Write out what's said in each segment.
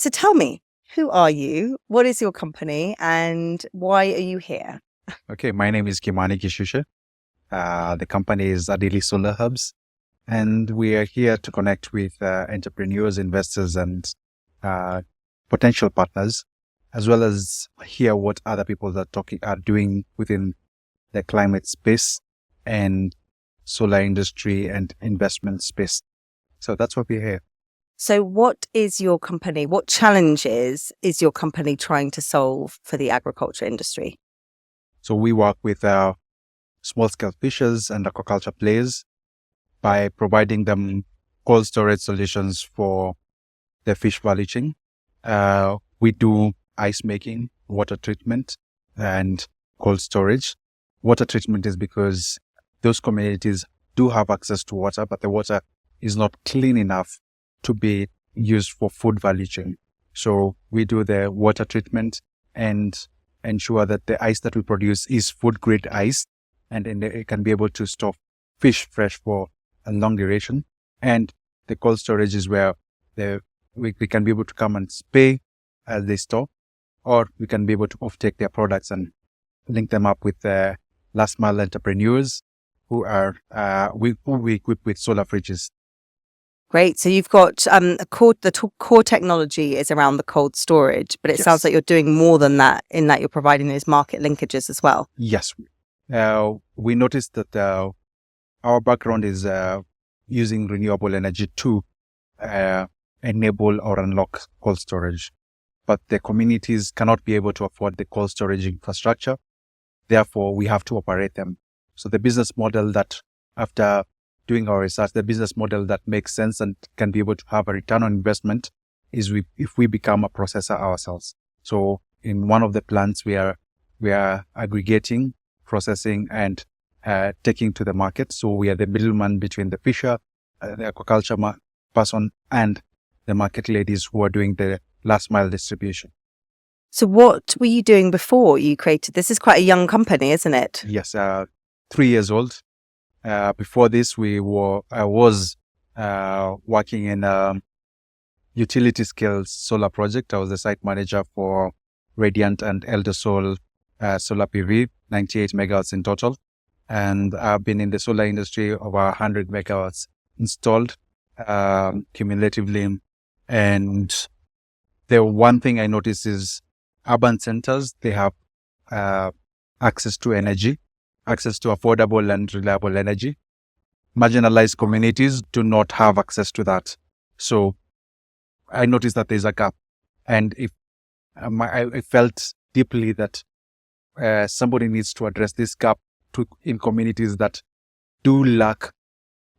So tell me, who are you? What is your company? And why are you here? Okay, my name is Kimani Gichuche. The company is Adili Solar Hubs, and we are here to connect with entrepreneurs, investors, and potential partners, as well as hear what other people are doing within the climate space and solar industry and investment space. So that's what we're here. So what is your company? What challenges is your company trying to solve for the agriculture industry? So we work with small-scale fishers and aquaculture players by providing them cold storage solutions for the fish value chain. We do ice making, water treatment, and cold storage. Water treatment is because those communities do have access to water, but the water is not clean enough to be used for food value chain. So we do the water treatment and ensure that the ice that we produce is food grade ice, and it can be able to store fish fresh for a long duration. And the cold storage is where we can be able to come and pay as they store, or we can be able to offtake their products and link them up with last mile entrepreneurs who we equip with solar fridges. Great. So you've got the core technology is around the cold storage, but it Yes. sounds like you're doing more than that in that you're providing those market linkages as well. Yes. We noticed that our background is using renewable energy to enable or unlock cold storage. But the communities cannot be able to afford the cold storage infrastructure. Therefore, we have to operate them. So the business model that, after doing our research, the business model that makes sense and can be able to have a return on investment is if we become a processor ourselves. So in one of the plants, we are aggregating, processing, and taking to the market. So we are the middleman between the fisher, the aquaculture person, and the market ladies who are doing the last mile distribution. So what were you doing before you created this? Is quite a young company, isn't it? Yes, 3 years old. Before this, I was working in a utility scale solar project. I was the site manager for Radiant and Elder Sol solar PV, 98 megawatts in total. And I've been in the solar industry over 100 megawatts installed cumulatively. And the one thing I noticed is urban centers, they have access to energy, access to affordable and reliable energy. Marginalized communities do not have access to that. So I noticed that there's a gap. And if I felt deeply that somebody needs to address this gap in communities that do lack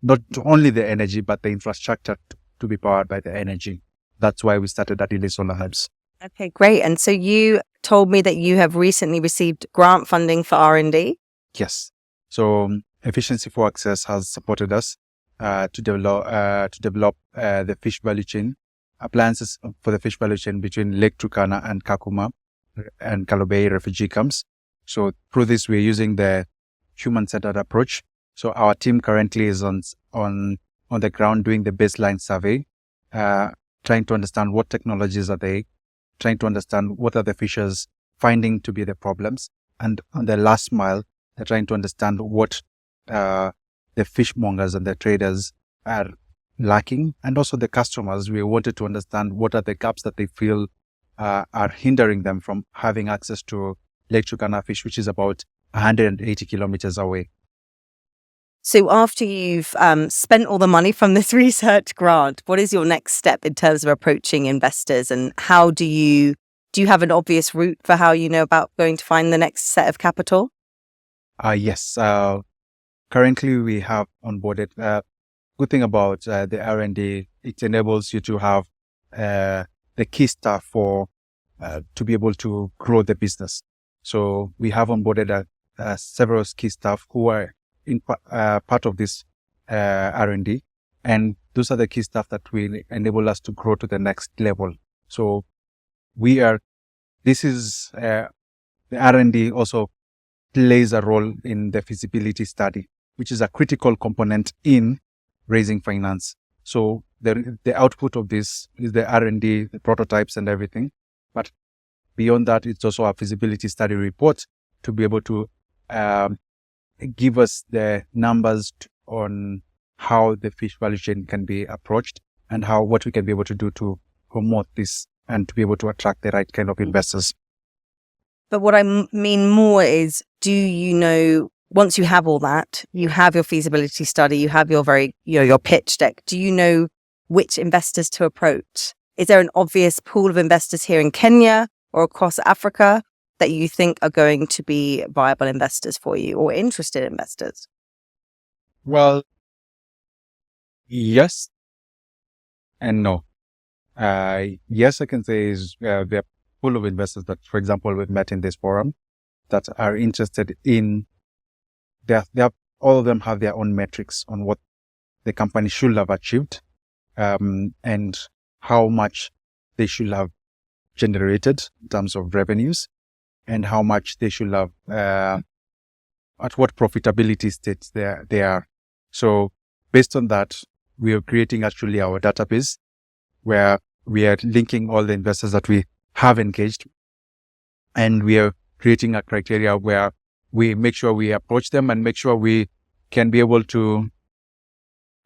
not only the energy, but the infrastructure to be powered by the energy. That's why we started Adili Solar Hubs. Okay, great. And so you told me that you have recently received grant funding for R&D. Yes. So Efficiency for Access has supported us to develop the fish value chain, appliances for the fish value chain between Lake Turkana and Kakuma and Kalobei refugee camps. So through this, we're using the human-centered approach. So our team currently is on the ground doing the baseline survey, trying to understand what technologies are they, trying to understand what are the fishers finding to be the problems, and on the last mile, they're trying to understand what the fishmongers and the traders are lacking, and also the customers. We wanted to understand what are the gaps that they feel are hindering them from having access to Lake Turkana fish, which is about 180 kilometers away. So after you've spent all the money from this research grant, what is your next step in terms of approaching investors, and how do you have an obvious route for how you know about going to find the next set of capital? Yes. Currently, we have onboarded. Good thing about the R&D, it enables you to have the key staff to be able to grow the business. So we have onboarded several key staff who are in part of this R&D, and those are the key staff that will enable us to grow to the next level. So the R&D also plays a role in the feasibility study, which is a critical component in raising finance. So the output of this is the R&D, the prototypes and everything. But beyond that, it's also a feasibility study report to be able to give us the numbers on how the fish value chain can be approached and what we can be able to do to promote this and to be able to attract the right kind of investors. But what I mean more is, do you know, once you have all that, you have your feasibility study, you have your your pitch deck, do you know which investors to approach? Is there an obvious pool of investors here in Kenya or across Africa that you think are going to be viable investors for you or interested investors? Well, yes and no. Yes, I can say is there are full of investors that, for example, we've met in this forum that are interested in. All of them have their own metrics on what the company should have achieved, and how much they should have generated in terms of revenues, and how much they should have at what profitability state they are. So based on that, we are creating actually our database where we are linking all the investors that we have engaged, and we are creating a criteria where we make sure we approach them and make sure we can be able to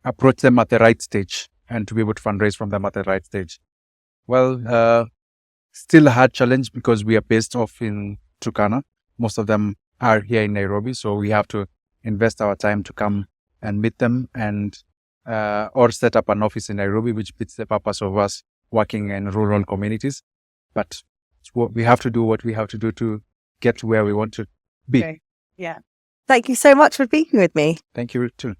approach them at the right stage and to be able to fundraise from them at the right stage. Well, still a hard challenge because we are based off in Turkana. Most of them are here in Nairobi, so we have to invest our time to come and meet them and or set up an office in Nairobi, which fits the purpose of us working in rural communities. But we have to do what we have to do to get to where we want to be. Okay. Yeah. Thank you so much for speaking with me. Thank you too.